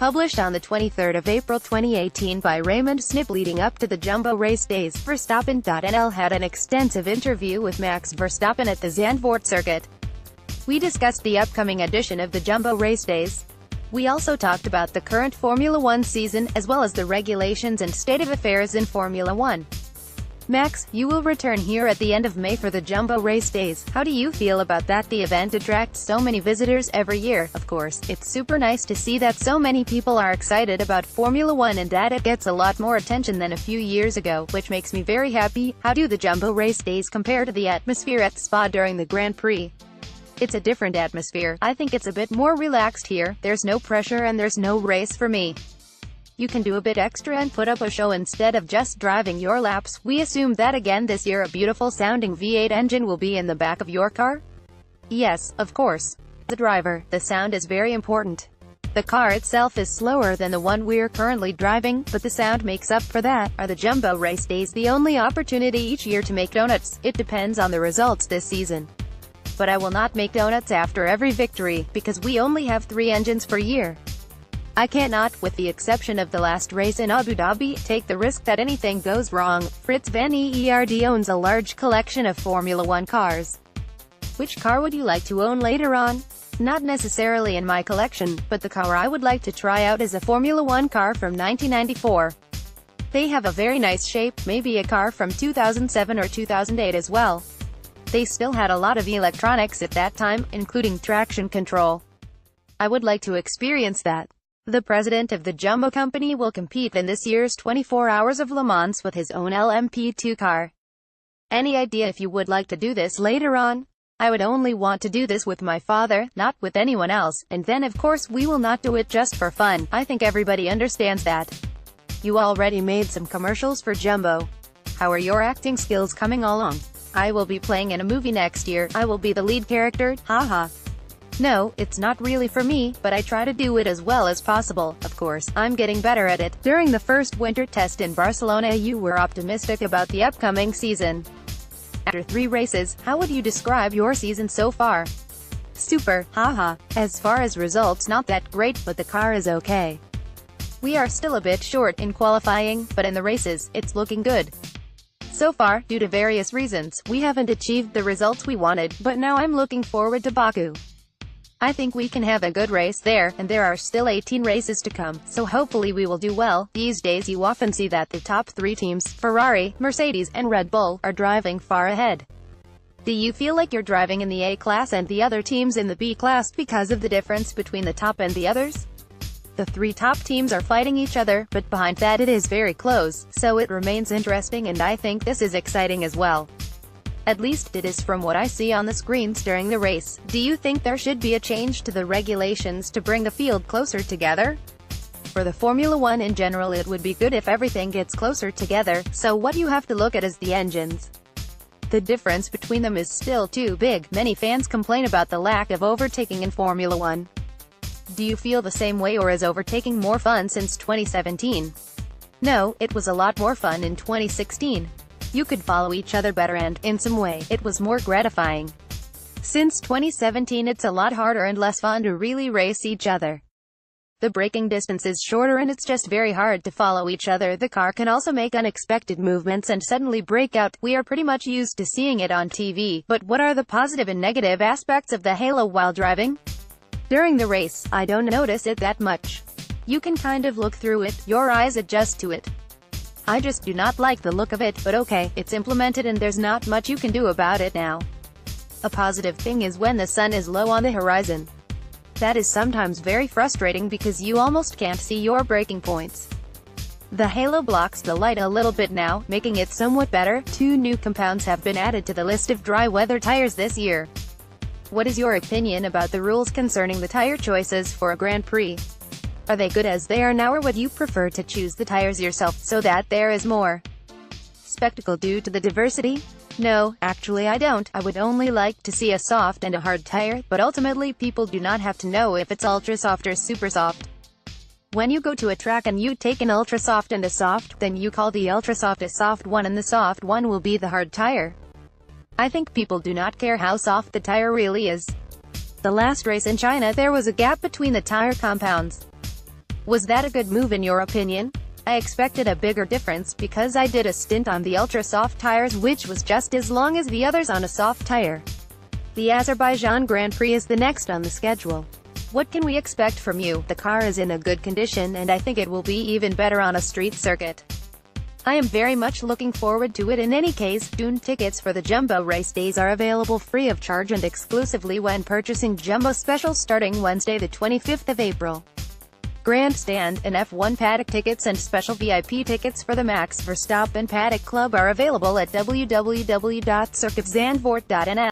Published on the 23rd of April 2018 by Raymond Snip Leading up to the Jumbo race days, Verstappen.nl had an extensive interview with Max Verstappen at the Zandvoort Circuit. We discussed the upcoming edition of the Jumbo race days. We also talked about the current Formula One season, as well as the regulations and state of affairs in Formula One. Max, you will return here at the end of May for the Jumbo race days. How do you feel about that? The event attracts so many visitors every year. Of course, it's super nice to see that so many people are excited about Formula One and that it gets a lot more attention than a few years ago, which makes me very happy. How do the Jumbo race days compare to the atmosphere at Spa during the Grand Prix? It's a different atmosphere. I think it's a bit more relaxed here. There's no pressure and there's no race for me. You can do a bit extra and put up a show instead of just driving your laps. We assume that again this year a beautiful sounding V8 engine will be in the back of your car? Yes, of course. As a driver, the sound is very important. The car itself is slower than the one we're currently driving, but the sound makes up for that. Are the Jumbo race days the only opportunity each year to make donuts? It depends on the results this season. But I will not make donuts after every victory, because we only have 3 engines per year. I cannot, with the exception of the last race in Abu Dhabi, take the risk that anything goes wrong. Fritz van Eerd owns a large collection of Formula One cars. Which car would you like to own later on? Not necessarily in my collection, but the car I would like to try out is a Formula One car from 1994. They have a very nice shape, maybe a car from 2007 or 2008 as well. They still had a lot of electronics at that time, including traction control. I would like to experience that. The president of the Jumbo company will compete in this year's 24 Hours of Le Mans with his own LMP2 car. Any idea if you would like to do this later on? I would only want to do this with my father, not with anyone else, and then of course we will not do it just for fun. I think everybody understands that. You already made some commercials for Jumbo. How are your acting skills coming along? I will be playing in a movie next year. I will be the lead character, haha. No, it's not really for me, but I try to do it as well as possible. Of course, I'm getting better at it. During the first winter test in Barcelona you were optimistic about the upcoming season. After 3 races, how would you describe your season so far? Super, haha. As far as results, not that great, but the car is okay. We are still a bit short in qualifying, but in the races, it's looking good. So far, due to various reasons, we haven't achieved the results we wanted, but now I'm looking forward to Baku. I think we can have a good race there, and there are still 18 races to come, so hopefully we will do well. These days you often see that the top 3 teams, Ferrari, Mercedes, and Red Bull, are driving far ahead. Do you feel like you're driving in the A class and the other teams in the B class because of the difference between the top and the others? The 3 top teams are fighting each other, but behind that it is very close, so it remains interesting and I think this is exciting as well. At least it is from what I see on the screens during the race. Do you think there should be a change to the regulations to bring the field closer together? For the Formula One in general it would be good if everything gets closer together, so what you have to look at is the engines. The difference between them is still too big. Many fans complain about the lack of overtaking in Formula One. Do you feel the same way, or is overtaking more fun since 2017? No, it was a lot more fun in 2016. You could follow each other better and, in some way, it was more gratifying. Since 2017 it's a lot harder and less fun to really race each other. The braking distance is shorter and it's just very hard to follow each other. The car can also make unexpected movements and suddenly break out. We are pretty much used to seeing it on TV, but what are the positive and negative aspects of the halo while driving? During the race, I don't notice it that much. You can kind of look through it, your eyes adjust to it. I just do not like the look of it, but okay, it's implemented and there's not much you can do about it now. A positive thing is when the sun is low on the horizon. That is sometimes very frustrating because you almost can't see your braking points. The halo blocks the light a little bit now, making it somewhat better. 2 new compounds have been added to the list of dry weather tires this year. What is your opinion about the rules concerning the tire choices for a Grand Prix? Are they good as they are now, or would you prefer to choose the tires yourself, so that there is more spectacle due to the diversity? No, actually I don't. I would only like to see a soft and a hard tire, but ultimately people do not have to know if it's ultra soft or super soft. When you go to a track and you take an ultra soft and a soft, then you call the ultra soft a soft one and the soft one will be the hard tire. I think people do not care how soft the tire really is. The last race in China there was a gap between the tire compounds. Was that a good move in your opinion? I expected a bigger difference because I did a stint on the ultra-soft tires which was just as long as the others on a soft tire. The Azerbaijan Grand Prix is the next on the schedule. What can we expect from you? The car is in a good condition and I think it will be even better on a street circuit. I am very much looking forward to it. In any case, Dune tickets for the Jumbo race days are available free of charge and exclusively when purchasing Jumbo Special starting Wednesday the 25th of April. Grandstand and F1 paddock tickets and special VIP tickets for the Max Verstappen Paddock Club are available at www.circuitzandvoort.nl.